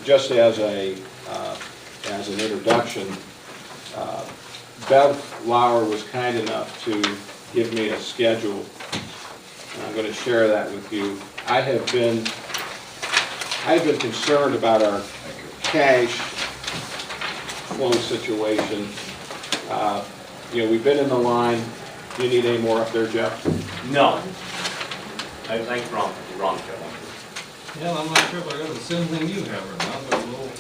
just as an introduction, Bev Lauer was kind enough to give me a schedule, and I'm going to share that with you. I have been concerned about our cash flow situation. You know, we've been in the line. Do you need any more up there, Jeff? No. I think wrong, Jeff. Yeah, I'm not sure if I got the same thing you have or not, but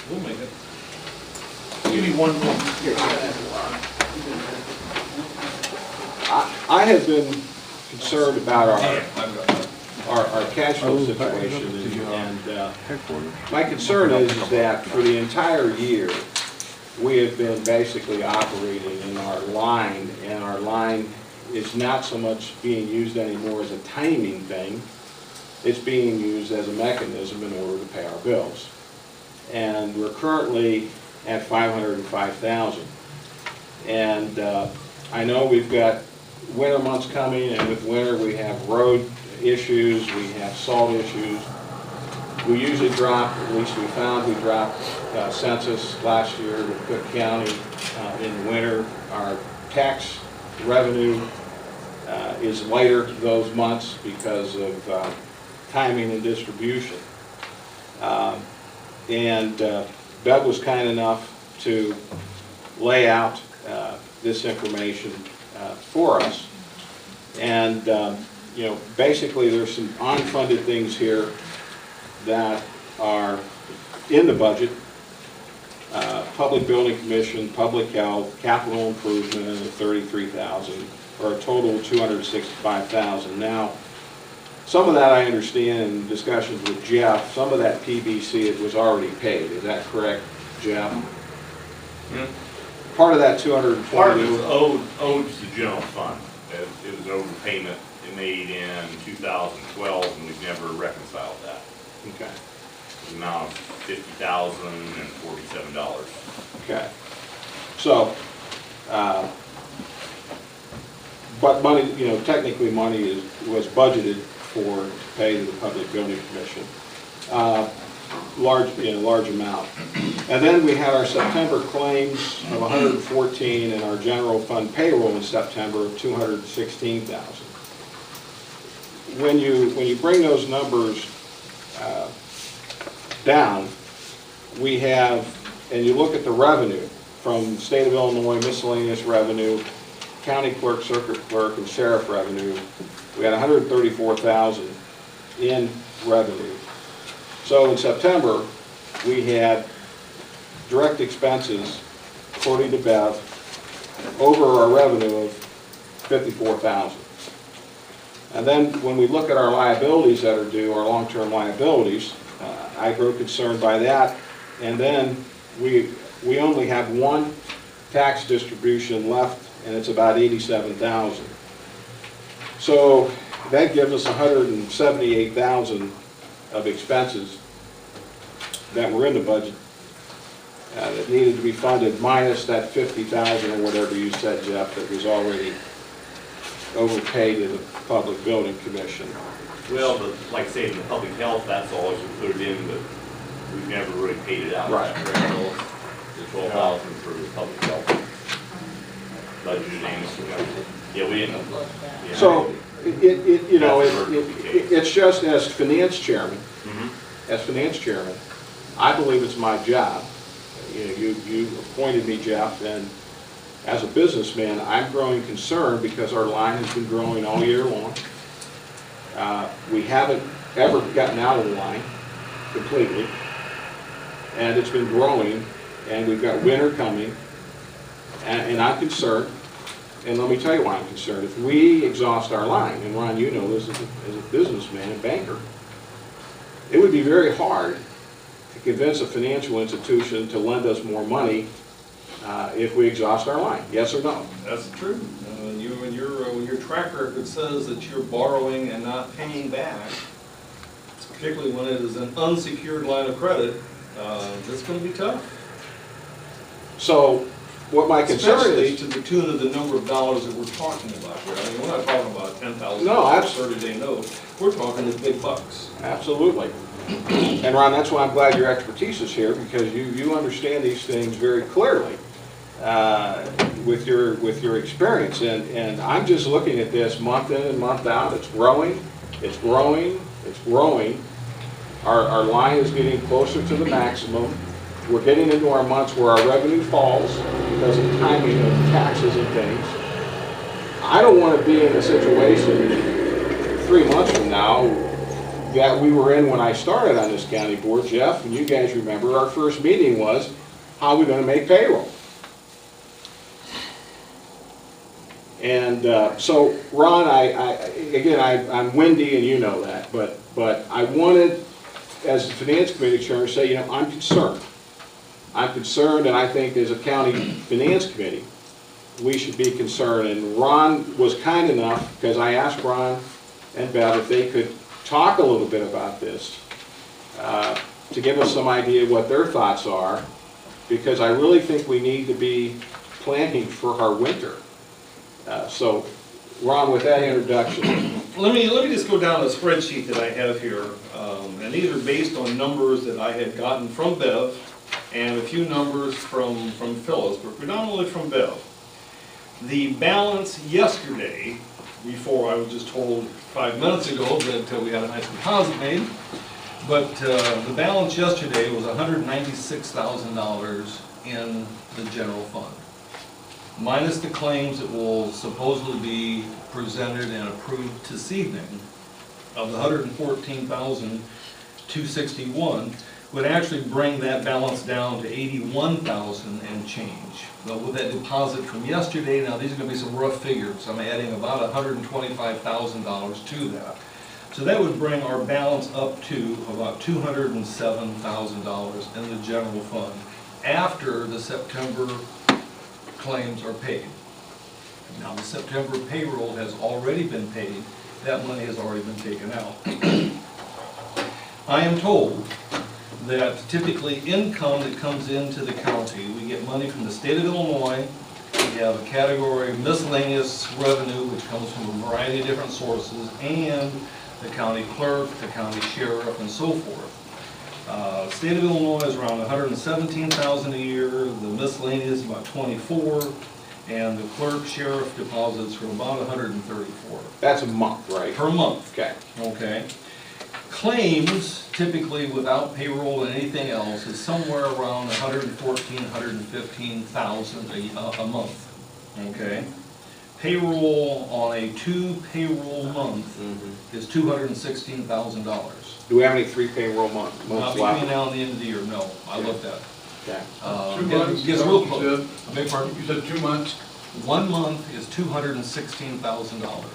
we'll make it. Give me one more. I have been concerned about our cash flow situation, and my concern is that for the entire year, we have been basically operating in our line, and our line is not so much being used anymore as a timing thing. It's being used as a mechanism in order to pay our bills. And we're currently at $505,000. And I know we've got winter months coming, and with winter we have road issues, we have salt issues. We usually drop, at least we found we dropped census last year with Cook County in the winter. Our tax revenue is later those months because of timing and distribution. Bev was kind enough to lay out this information for us. And you know, basically there's some unfunded things here that are in the budget. Public Building Commission, Public Health, Capital Improvement of $33,000, or a total of $265,000. Now, some of that I understand in discussions with Jeff. Some of that PBC it was already paid. Is that correct, Jeff? Hmm? Part of that 220. Part of it was owed to the general fund. It was overpayment it made in 2012, and we've never reconciled that. Okay. The amount of $50,047. Okay. So, but money, you know, technically money was budgeted for to pay to the Public Building Commission. Large amount. And then we had our September claims of 114 and our general fund payroll in September of 216,000. When you bring those numbers down, we have, and you look at the revenue from State of Illinois miscellaneous revenue, county clerk, circuit clerk, and sheriff revenue, we had 134,000 in revenue. So in September, we had direct expenses, according to Bev, over our revenue of 54,000. And then when we look at our liabilities that are due, our long-term liabilities, I grow concerned by that. And then we only have one tax distribution left, and it's about 87,000. So that gives us 178,000 of expenses that were in the budget that needed to be funded, minus that 50,000 or whatever you said, Jeff, that was already overpaid to the Public Building Commission. Well, but like I say, in the public health, that's always included in, but we've never really paid it out. Right. The 12,000 for the public health budget and yeah, we didn't. Yeah. So it's just as finance chairman. As finance chairman, I believe it's my job. You appointed me, Jeff, and as a businessman, I'm growing concerned because our line has been growing all year long. We haven't ever gotten out of the line completely, and it's been growing, and we've got winter coming, and I'm concerned. And let me tell you why I'm concerned. If we exhaust our line, and Ron, you know this as a businessman and banker, it would be very hard to convince a financial institution to lend us more money if we exhaust our line. Yes or no? That's true. When your track record says that you're borrowing and not paying back, particularly when it is an unsecured line of credit, it's going to be tough. So, what my concern Especially is, to the tune of the number of dollars that we're talking about here. I mean, we're not talking about $10,000 No, 30-day note. We're talking the big bucks. absolutely. And Ron, that's why I'm glad your expertise is here, because you understand these things very clearly with your experience. And I'm just looking at this month in and month out. It's growing, it's growing, it's growing. Our line is getting closer to the maximum. We're getting into our months where our revenue falls because of timing of taxes and things. I don't want to be in a situation 3 months from now that we were in when I started on this county board, Jeff, and you guys remember our first meeting was, how are we going to make payroll? And so, Ron, I'm windy and you know that, but I wanted, as the finance committee chair, to say, you know, I'm concerned. I'm concerned, and I think as a county finance committee, we should be concerned. And Ron was kind enough, because I asked Ron and Bev if they could talk a little bit about this, to give us some idea what their thoughts are, because I really think we need to be planning for our winter. So, Ron, with that introduction. Let me just go down a spreadsheet that I have here, and these are based on numbers that I had gotten from Bev and a few numbers from Phyllis, but predominantly from Bev. The balance yesterday, before I was just told 5 minutes ago that we had a nice deposit made, but the balance yesterday was $196,000 in the general fund, minus the claims that will supposedly be presented and approved this evening. Of the $114,261 would actually bring that balance down to $81,000 and change. But with that deposit from yesterday, now these are going to be some rough figures. I'm adding about $125,000 to that. So that would bring our balance up to about $207,000 in the general fund after the September claims are paid. Now the September payroll has already been paid. That money has already been taken out. I am told that typically income that comes into the county, we get money from the state of Illinois. We have a category miscellaneous revenue, which comes from a variety of different sources, and the county clerk, the county sheriff, and so forth. The state of Illinois is around $117,000 a year, the miscellaneous about $24,000, and the clerk sheriff deposits are about $134,000. That's a month, right? Per month. Okay. Okay. Claims, typically without payroll and anything else, is somewhere around $114,000, $115,000 a month. Okay. Payroll on a 2 payroll month is $216,000. Do we have any 3 payroll months Not left? between now and the end of the year, no. I looked at it. Okay. 2 months? Gets real close. I beg your pardon? You said 2 months? 1 month is $216,000.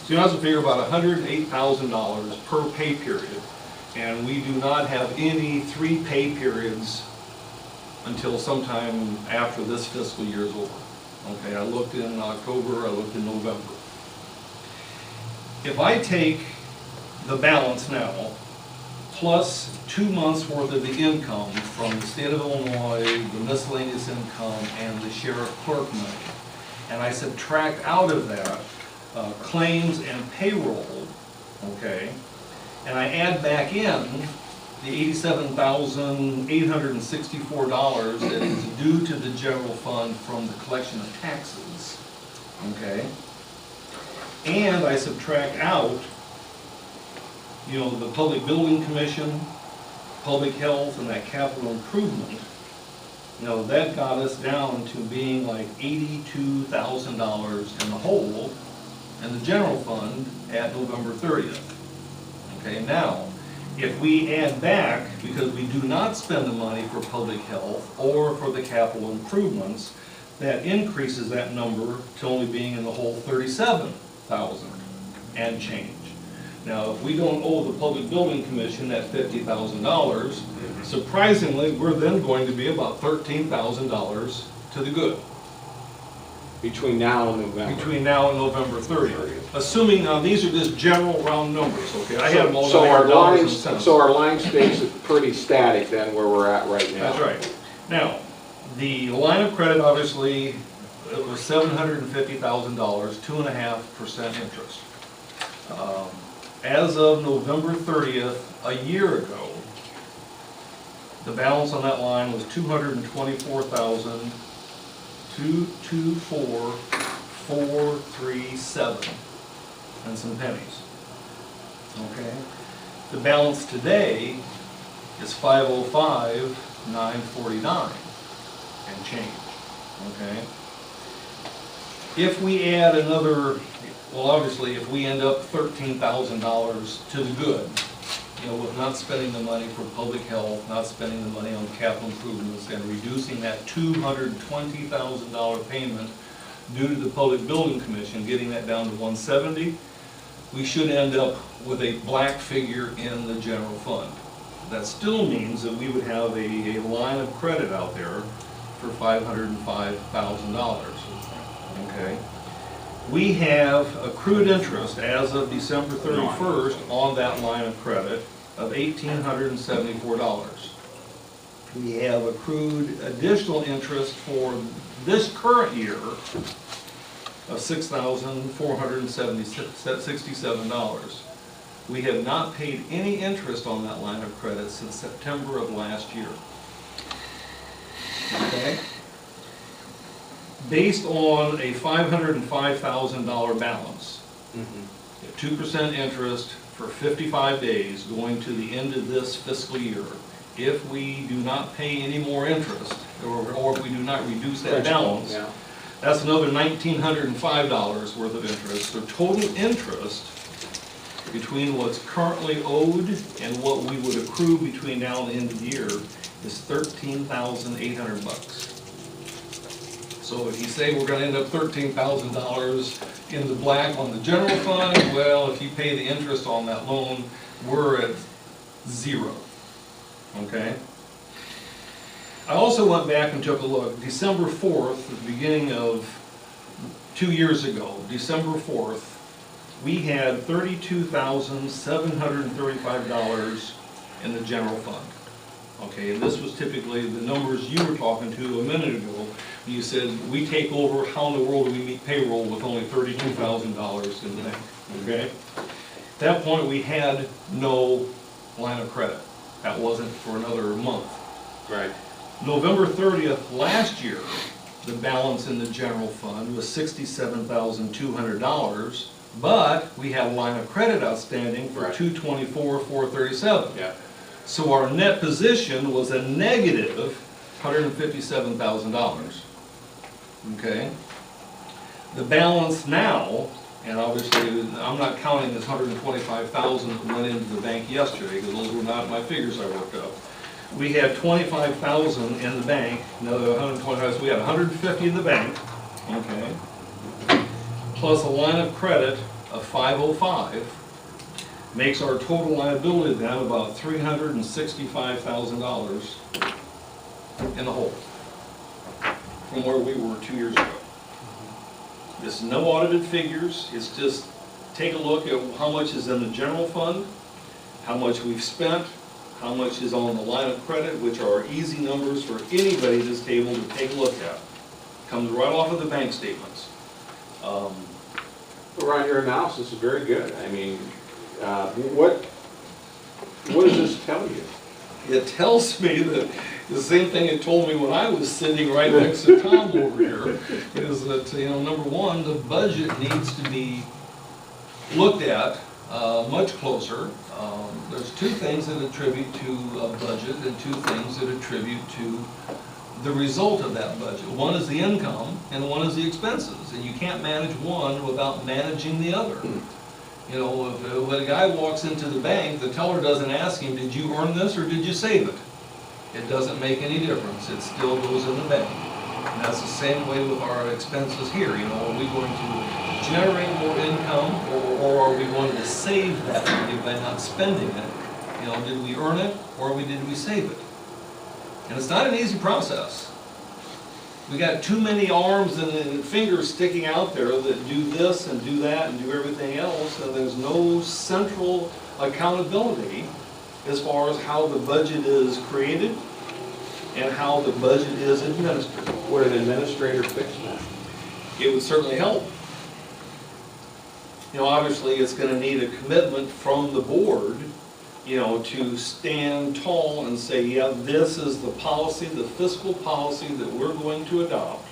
So you have to figure about $108,000 per pay period, and we do not have any 3 pay periods until sometime after this fiscal year is over. Okay, I looked in October, I looked in November. If I take the balance now, plus 2 months worth of the income from the state of Illinois, the miscellaneous income, and the sheriff clerk money, and I subtract out of that claims and payroll, okay, and I add back in the $87,864 that is due to the general fund from the collection of taxes, okay, and I subtract out, you know, the Public Building Commission, public health, and that capital improvement, you know, that got us down to being like $82,000 in the hole in the general fund at November 30th. Okay, now, if we add back, because we do not spend the money for public health or for the capital improvements, that increases that number to only being in the hole $37,000 and change. Now, if we don't owe the Public Building Commission that $50,000, surprisingly, we're then going to be about $13,000 to the good. Between now and November. Between now and November 30th. Assuming, now these are just general round numbers, okay? I have them all So down our here, dollars and lines, cents. so our line stays pretty static then where we're at right now. That's right. Now, the line of credit, obviously, it was $750,000, 2.5% interest. as of November 30th, a year ago, the balance on that line was $224,224,437 and some pennies. Okay? The balance today is $505,949 and change. Okay? If we add another, well, obviously, if we end up $13,000 to the good, you know, with not spending the money for public health, not spending the money on capital improvements, and reducing that $220,000 payment due to the Public Building Commission, getting that down to $170, we should end up with a black figure in the general fund. That still means that we would have a line of credit out there for $505,000. Okay. We have accrued interest as of December 31st on that line of credit of $1,874. We have accrued additional interest for this current year of $6,467. We have not paid any interest on that line of credit since September of last year. Okay? Based on a $505,000 balance, at 2% interest for 55 days going to the end of this fiscal year, if we do not pay any more interest, or if we do not reduce that balance, Yeah. that's another $1,905 worth of interest. So total interest between what's currently owed and what we would accrue between now and the end of the year is $13,800. So if you say we're gonna end up $13,000 in the black on the general fund, well, if you pay the interest on that loan, we're at zero, okay? I also went back and took a look. December 4th, the beginning of 2 years ago, December 4th, we had $32,735 in the general fund. Okay, and this was typically the numbers you were talking to a minute ago. You said, we take over, how in the world do we meet payroll with only $32,000 in the bank, okay? At that point, we had no line of credit. That wasn't for another month. Right. November 30th last year, the balance in the general fund was $67,200, but we had a line of credit outstanding for Right. $224,437. Yeah. So our net position was a negative $157,000. Okay? The balance now, and obviously I'm not counting this $125,000 that went into the bank yesterday, because those were not my figures I worked up. We had $25,000 in the bank, another $125,000, so we had $150 in the bank, okay? Plus a line of credit of $505, makes our total liability then about $365,000 in the hole from where we were 2 years ago. This is no audited figures, it's just take a look at how much is in the general fund, how much we've spent, how much is on the line of credit, which are easy numbers for anybody at this table to take a look at. Comes right off of the bank statements. Ron, your analysis is very good. I mean, what does this tell you? It tells me that the same thing it told me when I was sitting right next to Tom over here, is that, you know, number one, the budget needs to be looked at much closer. There's two things that attribute to a budget and two things that attribute to the result of that budget. One is the income and one is the expenses, and you can't manage one without managing the other. You know, when a guy walks into the bank, the teller doesn't ask him, did you earn this or did you save it? It doesn't make any difference. It still goes in the bank. And that's the same way with our expenses here. You know, are we going to generate more income, or are we going to save that money by not spending it? You know, did we earn it or did we save it? And it's not an easy process. We got too many arms and fingers sticking out there that do this and do that and do everything else, and there's no central accountability as far as how the budget is created and how the budget is administered. Would an administrator fix that? It would certainly help. you know, obviously it's gonna need a commitment from the board, you know, to stand tall and say, yeah, this is the policy, the fiscal policy that we're going to adopt.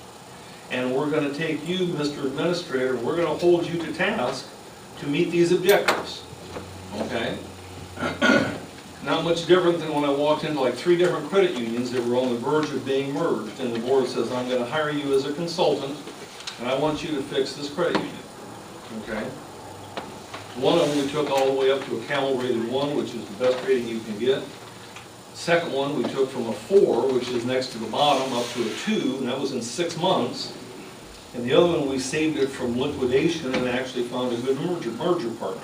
And we're gonna take you, Mr. Administrator, we're gonna hold you to task to meet these objectives, okay? Not much different than when I walked into like 3 different credit unions that were on the verge of being merged, and the board says, I'm gonna hire you as a consultant, and I want you to fix this credit union, okay? One of them we took all the way up to a Camel rated 1, which is the best rating you can get. Second one we took from a 4, which is next to the bottom, up to a 2, and that was in 6 months. And the other one, we saved it from liquidation and actually found a good merger partner.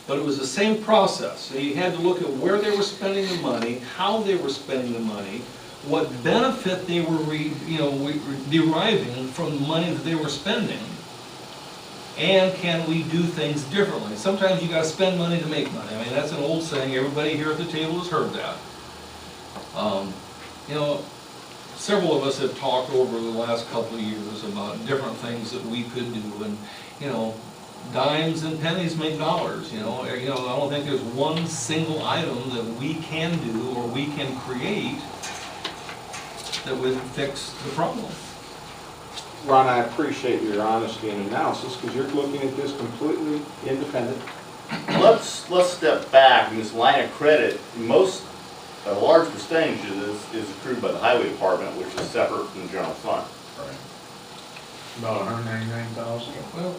But it was the same process. So you had to look at where they were spending the money, how they were spending the money, what benefit they were deriving from the money that they were spending, and can we do things differently. Sometimes you gotta spend money to make money. I mean, that's an old saying, everybody here at the table has heard that. You know, several of us have talked over the last couple of years about different things that we could do, and, you know, dimes and pennies make dollars, you know. I don't think there's one single item that we can do or we can create that would fix the problem. Ron, I appreciate your honesty and analysis, because you're looking at this completely independent. Let's step back. In this line of credit, a large percentage of this is accrued by the highway department, which is separate from the general fund. About 199,000. Well,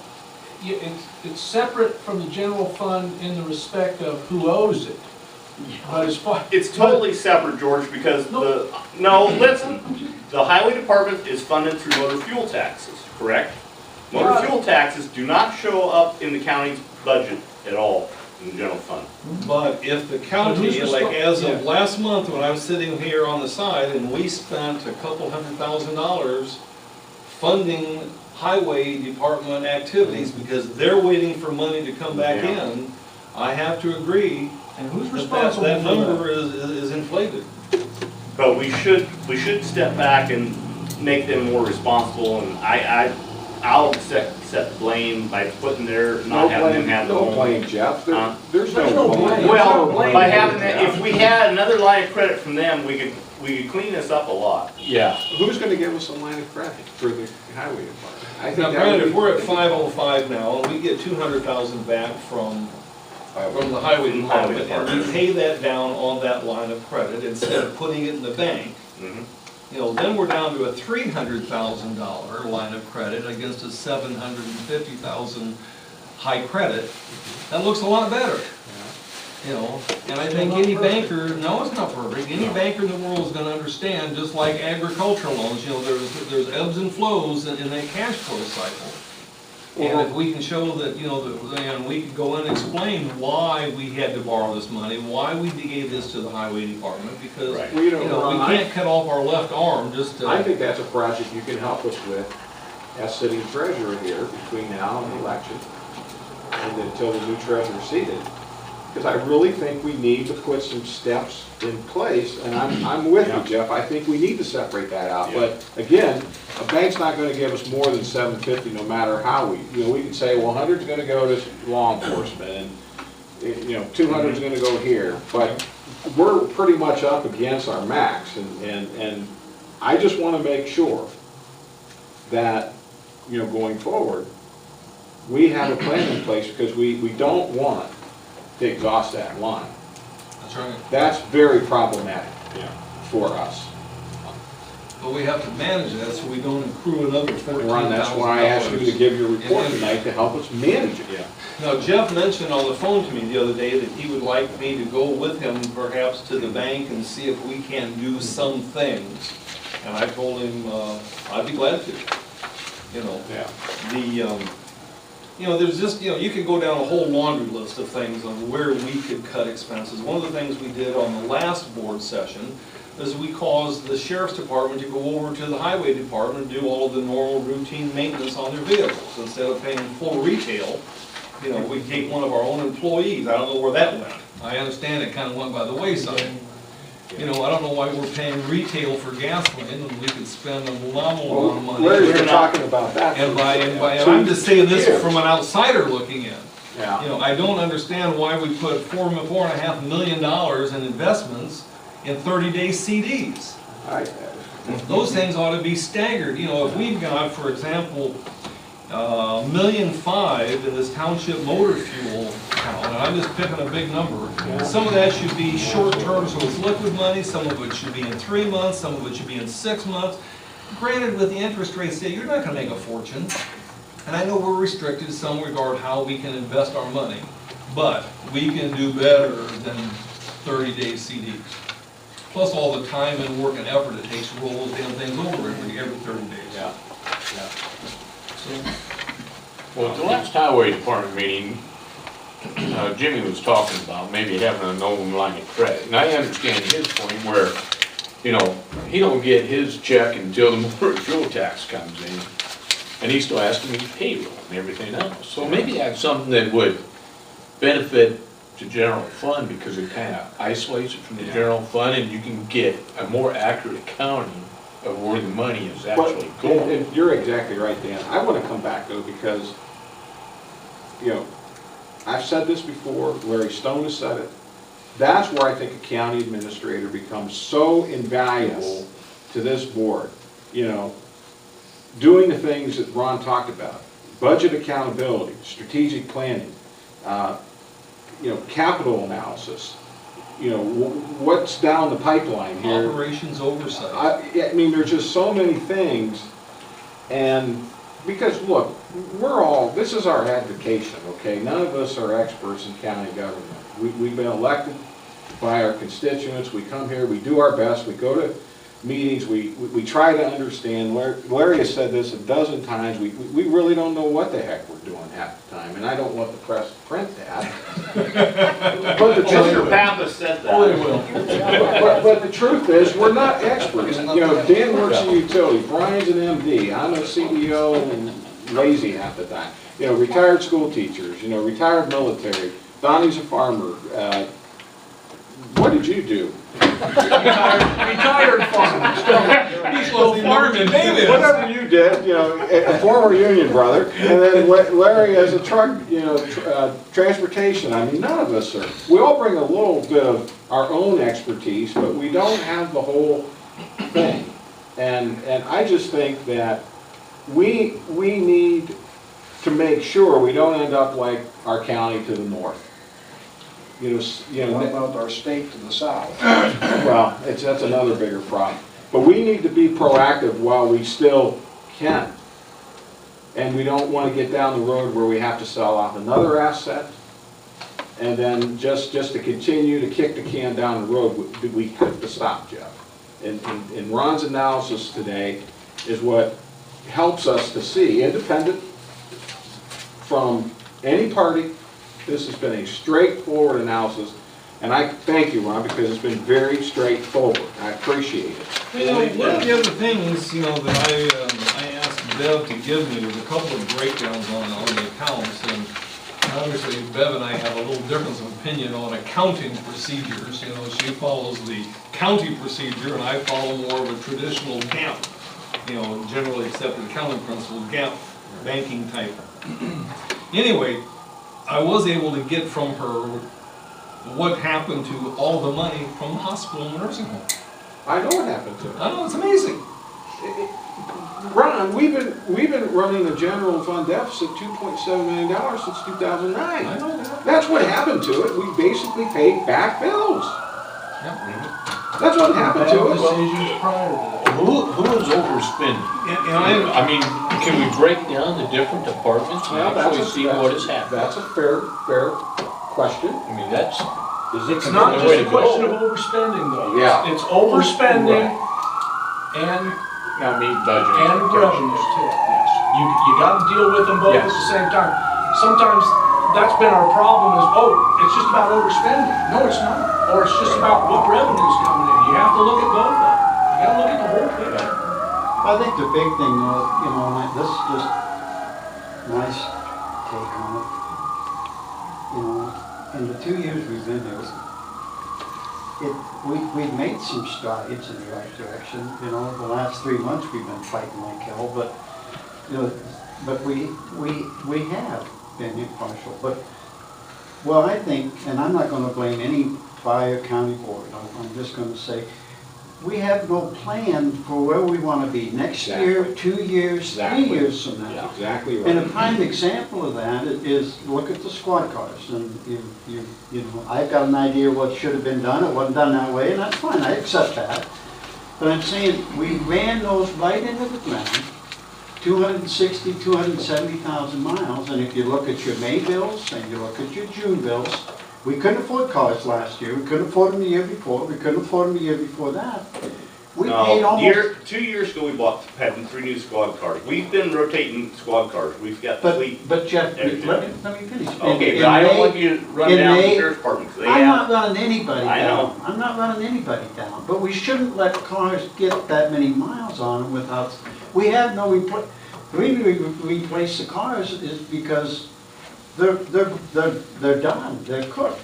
yeah, it's separate from the general fund in the respect of who owes it. But as far, It's totally separate, George, because listen, the highway department is funded through motor fuel taxes, correct? Motor fuel taxes do not show up in the county's budget at all in the general fund. But if the county, like as of last month when I was sitting here on the side and we spent a couple $100,000 funding highway department activities because they're waiting for money to come back in, I have to agree and who's that responsible that for that? number is inflated. But we should step back and make them more responsible, and I'll accept blame by putting not having them have the No whole. blame, Jeff. There's There's no no blame. blame. Well, Blame by it. having that, if we had another line of credit from them, we could clean this up a lot. Yeah. Who's gonna give us a line of credit for the highway department? I think Now that granted, would if be- we're at 505 now and we get 200,000 back from the highway department, and we pay that down on that line of credit instead of putting it in the bank, you know, then we're down to a $300,000 line of credit against a $750,000 high credit. That looks a lot better. You know, and I think any banker, no, it's not perfect, any banker in the world is gonna understand, just like agricultural loans, you know, there's ebbs and flows in that cash flow cycle. And if we can show that, you know, and we could go in and explain why we had to borrow this money, why we gave this to the highway department, because, Right. you know, we can't cut off our left arm just to. I think that's a project you can help us with as sitting treasurer here between now and the election, and until the new treasurer is seated. Because I really think we need to put some steps in place, and I'm with you, Jeff. I think we need to separate that out. But again, a bank's not gonna give us more than $750 no matter how we can say, well, 100's gonna go to law enforcement, and 200's gonna go here. But we're pretty much up against our max, and I just wanna make sure that, going forward, we have a plan in place, because we don't want to exhaust that line. That's right. That's very problematic for us. But we have to manage that so we don't accrue another $14,000. Ron, that's why I asked you to give your report tonight to help us manage it. Now, Jeff mentioned on the phone to me the other day that he would like me to go with him perhaps to the bank and see if we can do some things. And I told him, I'd be glad to, there's just, you could go down a whole laundry list of things on where we could cut expenses. One of the things we did on the last board session is we caused the sheriff's department to go over to the highway department and do all of the normal routine maintenance on their vehicles. Instead of paying full retail, we take one of our own employees. I don't know where that went. I understand it kind of went by the wayside. You know, I don't know why we're paying retail for gasoline when we could spend a phenomenal amount of money. Larry's been talking about that. And I'm just saying this from an outsider looking in. Yeah. You know, I don't understand why we put $4.5 million in investments in 30-day CDs. Those things ought to be staggered. You know, if we've got, for example, $1.5 million in this township motor fuel account, and I'm just picking a big number, some of that should be short-term, so it's liquid money, some of it should be in 3 months, some of it should be in 6 months. Granted, with the interest rates, you're not gonna make a fortune. And I know we're restricted in some regard how we can invest our money, but we can do better than 30-day CDs. Plus all the time and work and effort it takes to roll those damn things over every 30 days. Yeah. Well, at the last highway department meeting, Jimmy was talking about maybe having an own line of credit. And I understand his point where, you know, he don't get his check until the motor fuel tax comes in. And he still has to meet payroll and everything else. So maybe that's something that would benefit the general fund because it kind of isolates it from the general fund and you can get a more accurate accounting of where the money is actually going. And you're exactly right, Dan. I want to come back though because, you know, I've said this before, Larry Stone has said it. That's where I think a county administrator becomes so invaluable to this board. You know, doing the things that Ron talked about, budget accountability, strategic planning, you know, capital analysis, you know, what's down the pipeline here. Operations oversight. I mean, there's just so many things, and because look, this is our advocation, okay? None of us are experts in county government. We've been elected by our constituents. We come here, we do our best, we go to meetings, we try to understand. Larry has said this a dozen times, we really don't know what the heck we're doing half the time, and I don't want the press to print that. But the Mr. Pappas said that. Oh, they will. But the truth is, we're not experts. You know, Dan works in utilities, Brian's an MD, I'm a CEO and lazy half the time. You know, retired school teachers, you know, retired military, Donnie's a farmer. What did you do? Retired farmer. He's still farming, David. Whatever you did, you know, a former union brother, and then Larry has a truck, you know, transportation. I mean, none of us are. We all bring a little bit of our own expertise, but we don't have the whole thing. And I just think that we need to make sure we don't end up like our county to the north. You know, What about our state to the south? well, that's another bigger problem. But we need to be proactive while we still can. And we don't want to get down the road where we have to sell off another asset. And then just to continue to kick the can down the road, we have to stop, Jeff. And Ron's analysis today is what helps us to see, independent from any party. This has been a straightforward analysis, and I thank you, Ron, because it's been very straightforward. I appreciate it. You know, one of the other things, you know, that I asked Bev to give me was a couple of breakdowns on the accounts, and obviously Bev and I have a little difference of opinion on accounting procedures. You know, she follows the county procedure, and I follow more of a traditional GAAP, you know, generally accepted accounting principles, GAAP banking type. Anyway, I was able to get from her what happened to all the money from the hospital and nursing home. I know what happened to it. I know, it's amazing. Ron, we've been running a general fund deficit $2.7 million since 2009. I know that. That's what happened to it. We basically paid back bills. Yep. That's what happened to it. Decisions prior to that. Who is overspending? And I mean, can we break down the different departments and actually see what is happening? That's a fair question. I mean, that's, It's not just a question of overspending though. Yeah. It's overspending and not meeting budget. revenues too. Yes. You gotta deal with them both at the same time. Sometimes that's been our problem is, it's just about overspending. No, it's not. Or it's just about what revenue's coming in. You have to look at both of them. You gotta look at the whole picture. I think the big thing was, you know, this is just nice take on it. You know, in the 2 years we've been there, we've made some strides in the right direction, you know, the last 3 months we've been fighting like hell, but, you know, but we have been impartial, but, well, I think, and I'm not gonna blame any fire county board, I'm just gonna say, we have no plan for where we wanna be next year, 2 years, Exactly. 3 years from now. Exactly And right. a prime example of that is, look at the squad cars, and you know, I've got an idea what should have been done, it wasn't done that way, and that's fine, I accept that. But I'm saying, we ran those right into the ground, 260, 270,000 miles, and if you look at your May bills, and you look at your June bills, we couldn't afford cars last year, we couldn't afford them the year before, we couldn't afford them the year before that. We paid No, almost... 2 years ago, we had 3 new squad cars. We've been rotating squad cars. We've got the fleet. But Jeff, everything. let me finish. Okay, In but I don't May- want you to run in down the May- sheriff's department, 'cause they I'm not have, running anybody I know. down. I'm not running anybody down, but we shouldn't let cars get that many miles on them without, we have no the reason we replace the cars is because they're done, they're cooked.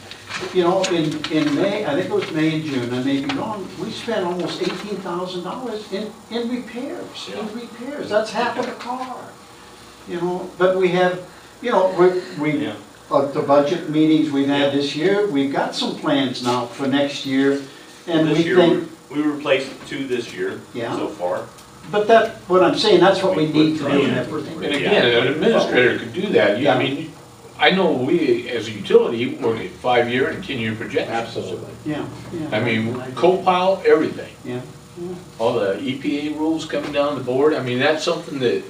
You know, in May, I think it was May and June, I may be wrong, we spent almost $18,000 in repairs, that's half of the car. You know, but we have, you know, Yeah. the budget meetings we've had this year, we've got some plans now for next year, and this we year, think, we replaced 2 this year Yeah. so far. but what I'm saying, that's what we need to do in And everything. again, an administrator could do that. I mean, I know we, as a utility, work at 5-year and 10-year projections. Absolutely. Yeah, yeah. I mean, co-pile everything. Yeah, All the EPA rules coming down the board, I mean, that's something that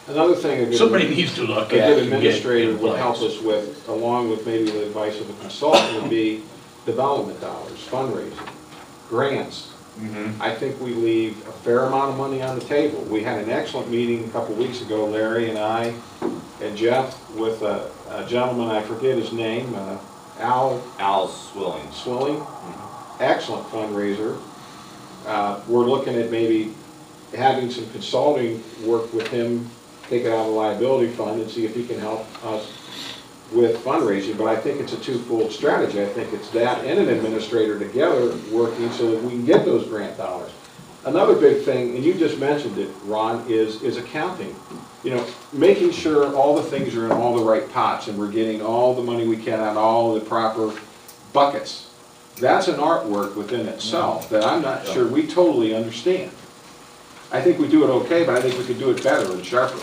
Another thing, a somebody needs to look good at and get administrator in will help place. us with, along with maybe the advice of a consultant, would be development dollars, fundraising, grants. I think we leave a fair amount of money on the table. We had an excellent meeting a couple weeks ago, Larry and I and Jeff, with a gentleman, I forget his name, Al's Swilling. Swilling. Excellent fundraiser. We're looking at maybe having some consulting work with him, take it out of the liability fund and see if he can help us with fundraising, but I think it's a twofold strategy. I think it's that and an administrator together working so that we can get those grant dollars. Another big thing, and you just mentioned it, Ron, is accounting. You know, making sure all the things are in all the right pots and we're getting all the money we can out of all the proper buckets. That's an artwork within itself that I'm not sure we totally understand. I think we do it okay, but I think we could do it better and sharper.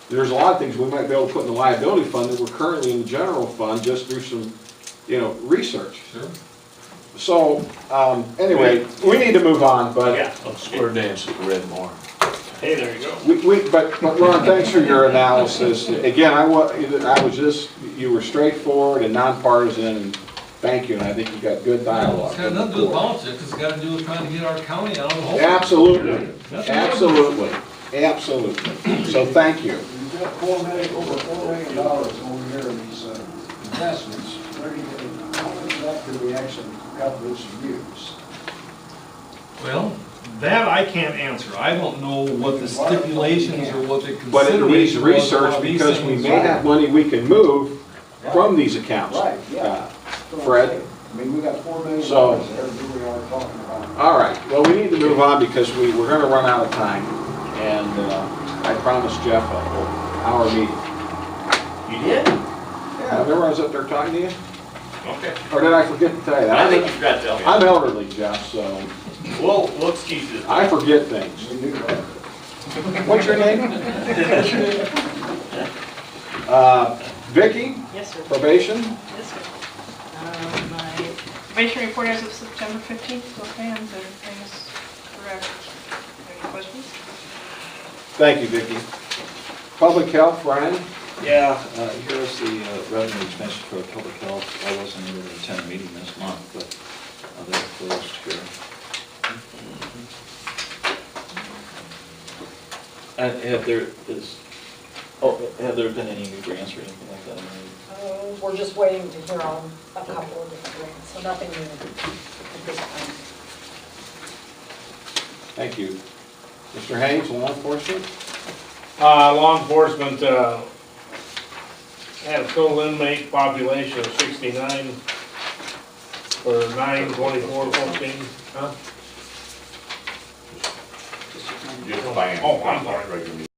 There's a lot of things we might be able to put in the liability fund that we're currently in the general fund just through some, you know, research. Sure. So, anyway, we need to move on, but, Yeah. Let's square dance at the Red Barn. Hey, there you go. but Ron, thanks for your analysis. Again, I was just, you were straightforward and nonpartisan, and thank you, and I think you got good dialogue. It's got nothing to do with politics, it's got to do with trying to get our county out of the hole. Absolutely, absolutely, absolutely. So thank you. We've got over $4 million over here in these investments. How much of that could we actually cut loose and use? Well, that I can't answer. I don't know what the stipulations or what the But it needs consideration was research on these because we things. may have money we can move from these accounts. Right, yeah. Fred? I mean, we got $4 million So- there, here we are talking about. All right, well, we need to move on because we're gonna run out of time. And I promised Jeff an hour meeting. You did? Yeah, remember I was up there talking to you? Okay. Or did I forget to tell you that? I think you forgot to tell me. I'm elderly, Jeff, so We'll excuse it. I forget things. We knew that. What's your name? Vicki, Yes, sir. probation? Yes, sir. My probation report as of September 15th still stands. Everything is correct. Any questions? Thank you, Vicki. Public health, Brian? Yeah, here's the revenue expenses for public health. I wasn't able to attend a meeting this month, but they're closed here. Have there been any new grants or anything like that? We're just waiting to hear on a couple of different grants, so nothing new at this time. Thank you. Mr. Haines, law enforcement? Law enforcement, had a total inmate population of 69. for 9/24/14, huh? Just finance. Oh, I'm sorry. Regular meeting.